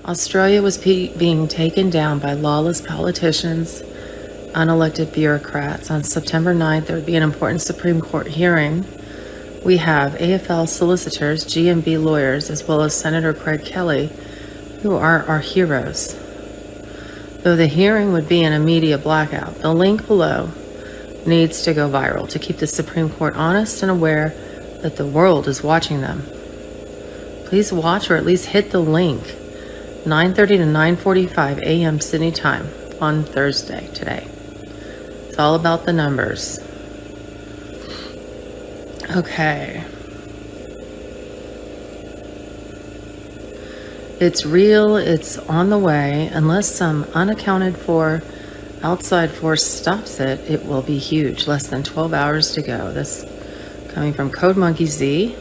Australia was being taken down by lawless politicians, unelected bureaucrats. On September 9th, there would be an important Supreme Court hearing. We have AFL solicitors, G&B lawyers, as well as Senator Craig Kelly, who are our heroes. Though the hearing would be in a media blackout, the link below needs to go viral to keep the Supreme Court honest and aware that the world is watching them. Please watch or at least hit the link. 9:30 to 9:45 a.m. Sydney time on Thursday today. It's all about the numbers. Okay. It's real, it's on the way. Unless some unaccounted for outside force stops it, it will be huge. Less than 12 hours to go. This coming from 𝐗𝟐𝐑𝐓 𝑑𝐄𝐏𝐎𝐑𝐓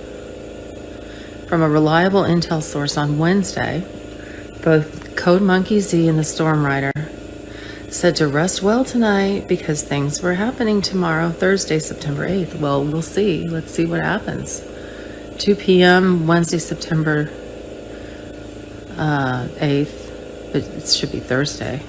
from a reliable intel source on Wednesday. Both 𝐗𝟐𝟐𝐑𝐓 and the Storm Rider said to rest well tonight because things were happening tomorrow, Thursday, September 8th. Well, we'll see. Let's see what happens. 2 p.m. Wednesday, September 8th, but it should be Thursday.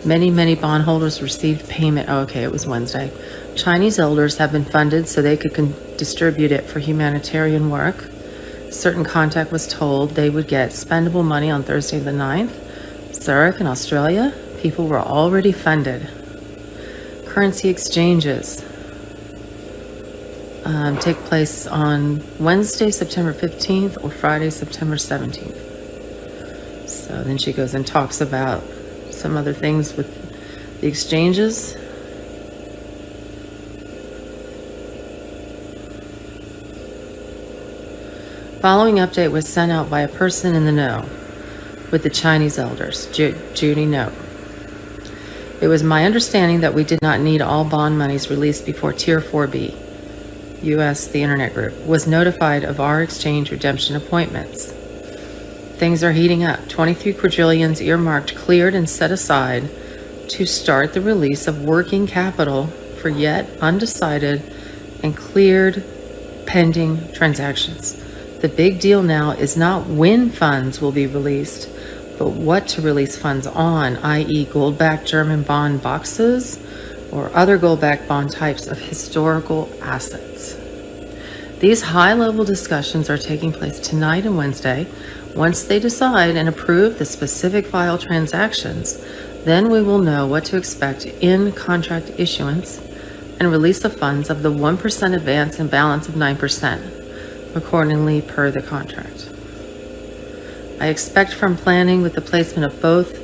Many bondholders received payment. Oh, okay, it was Wednesday. Chinese elders have been funded so they could distribute it for humanitarian work. Certain contact was told they would get spendable money on Thursday the 9th. Zurich in Australia, people were already funded. Currency exchanges take place on Wednesday, September 15th or Friday, September 17th. So then she goes and talks about some other things with the exchanges. Following update was sent out by a person in the know with the Chinese elders, Judy note. It was my understanding that we did not need all bond monies released before Tier 4B, US, the Internet Group, was notified of our exchange redemption appointments. Things are heating up. 23 quadrillions earmarked, cleared, and set aside to start the release of working capital for yet undecided and cleared pending transactions. The big deal now is not when funds will be released, but what to release funds on, i.e. gold-backed German bond boxes or other gold-backed bond types of historical assets. These high-level discussions are taking place tonight and Wednesday. Once they decide and approve the specific file transactions, then we will know what to expect in contract issuance and release the funds of the 1% advance and balance of 9%. Accordingly per the contract. I expect from planning with the placement of both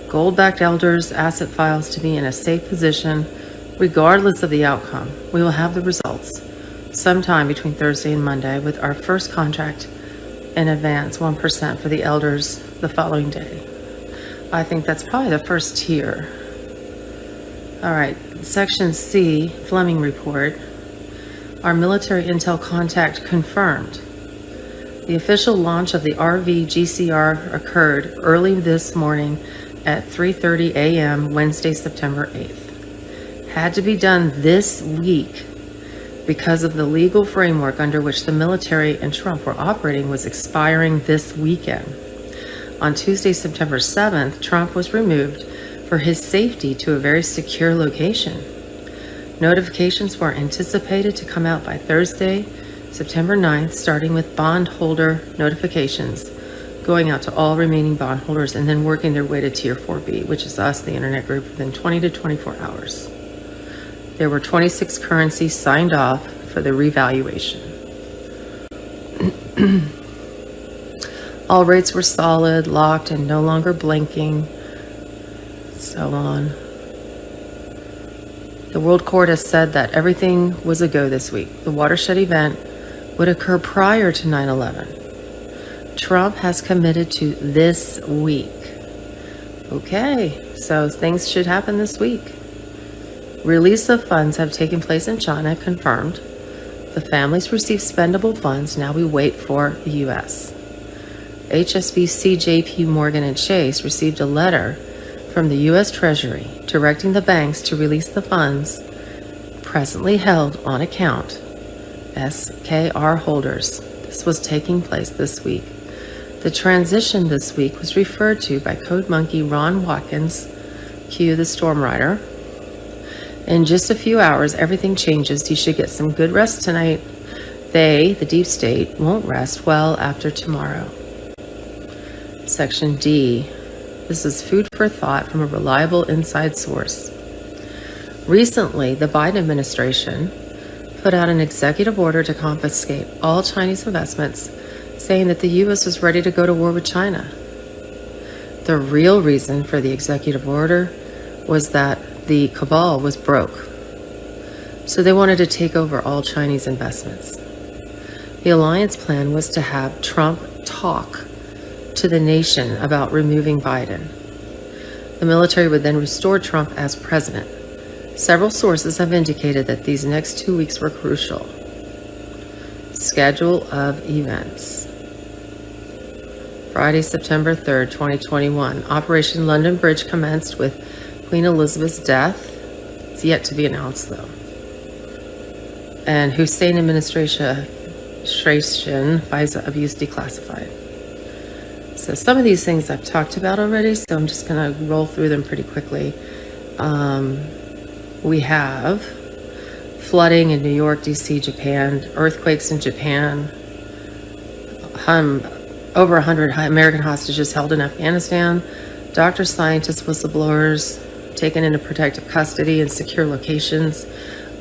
gold-backed elders asset files to be in a safe position regardless of the outcome. We will have the results sometime between Thursday and Monday with our first contract in advance 1% for the elders the following day. I think that's probably the first tier. All right, Section C, Fleming Report. Our military intel contact confirmed. The official launch of the RV-GCR occurred early this morning at 3:30 a.m. Wednesday, September 8th. Had to be done this week because of the legal framework under which the military and Trump were operating was expiring this weekend. On Tuesday, September 7th, Trump was removed for his safety to a very secure location. Notifications were anticipated to come out by Thursday, September 9th, starting with bondholder notifications, going out to all remaining bondholders and then working their way to Tier 4B, which is us, the Internet Group, within 20 to 24 hours. There were 26 currencies signed off for the revaluation. All rates were solid, locked, and no longer blinking, so on. The World Court has said that everything was a go this week. The watershed event would occur prior to 9/11. Trump has committed to this week. Okay, so things should happen this week. Release of funds have taken place in China, confirmed. The families received spendable funds. Now we wait for the U.S. HSBC, JP Morgan, and Chase received a letter from the U.S. Treasury directing the banks to release the funds presently held on account SKR holders. This was taking place this week. The transition this week was referred to by Code Monkey Ron Watkins, Q the Storm Rider. In just a few hours, everything changes. You should get some good rest tonight. They, the deep state, won't rest well after tomorrow. Section D. This is food for thought from a reliable inside source. Recently, the Biden administration put out an executive order to confiscate all Chinese investments, saying that the U.S. was ready to go to war with China. The real reason for the executive order was that the cabal was broke, so they wanted to take over all Chinese investments. The alliance plan was to have Trump talk to the nation about removing Biden. The military would then restore Trump as president. Several sources have indicated that these next 2 weeks were crucial. Schedule of events. Friday, September 3rd, 2021. Operation London Bridge commenced with Queen Elizabeth's death. It's yet to be announced, though. And Hussein administration, FISA abuse declassified. So some of these things I've talked about already, so I'm just going to roll through them pretty quickly. We have flooding in New York, D.C., Japan, earthquakes in Japan, over 100 American hostages held in Afghanistan, doctors, scientists, whistleblowers taken into protective custody in secure locations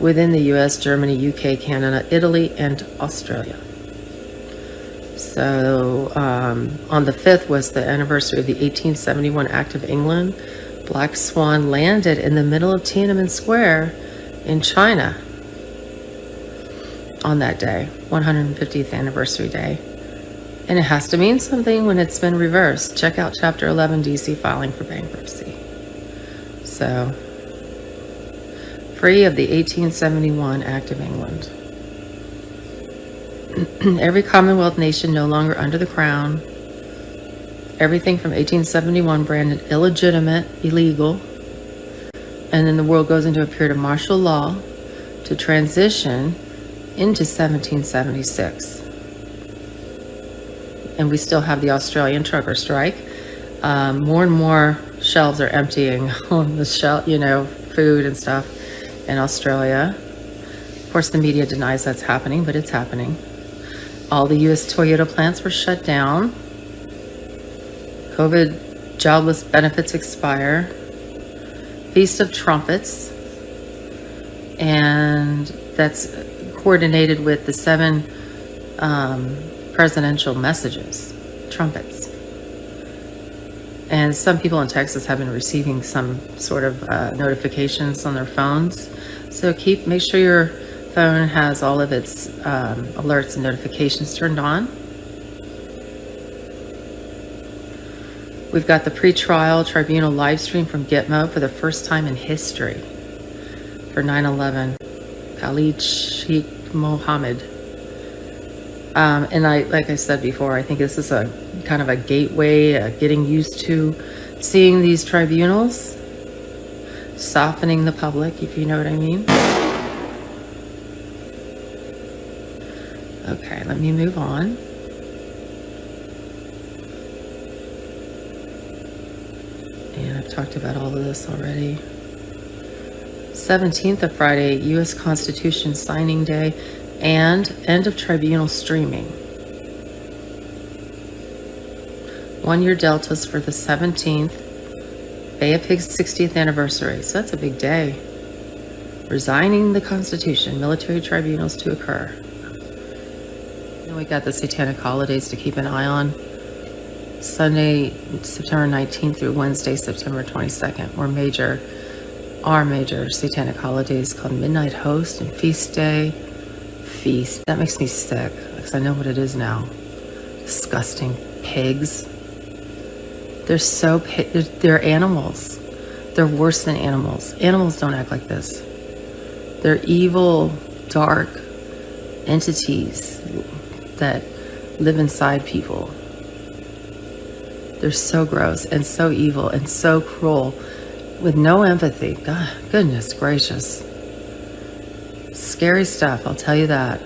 within the U.S., Germany, UK, Canada, Italy, and Australia. So on the 5th was the anniversary of the 1871 Act of England. Black Swan landed in the middle of Tiananmen Square in China on that day, 150th anniversary day. And it has to mean something when it's been reversed. Check out Chapter 11, D.C. filing for bankruptcy. So, free of the 1871 Act of England. Every Commonwealth nation no longer under the crown. Everything from 1871 branded illegitimate, illegal. And then the world goes into a period of martial law to transition into 1776. And we still have the Australian trucker strike. More and more shelves are emptying on the shelf, food and stuff in Australia. Of course, the media denies that's happening, but it's happening. All the U.S. Toyota plants were shut down. COVID jobless benefits expire. Feast of Trumpets. And that's coordinated with the 7 presidential messages, trumpets. And some people in Texas have been receiving some sort of notifications on their phones. So make sure your phone has all of its alerts and notifications turned on. We've got the pre-trial tribunal live stream from Gitmo for the first time in history for 9/11. Khalid Sheikh Mohammed. And like I said before, I think this is a kind of a gateway, getting used to seeing these tribunals, softening the public, if you know what I mean. Okay, let me move on. And I've talked about all of this already. 17th of Friday, U.S. Constitution signing day and end of tribunal streaming. 1 year deltas for the 17th, Bay of Pigs 60th anniversary. So that's a big day. Resigning the Constitution, military tribunals to occur. Then we got the satanic holidays to keep an eye on. Sunday, September 19th through Wednesday, September 22nd are major satanic holidays called Midnight Host and Feast Day. Feast. That makes me sick because I know what it is now. Disgusting pigs. They're animals. They're worse than animals. Animals don't act like this. They're evil, dark entities that live inside people. They're so gross and so evil and so cruel with no empathy. God, goodness gracious. Scary stuff, I'll tell you that.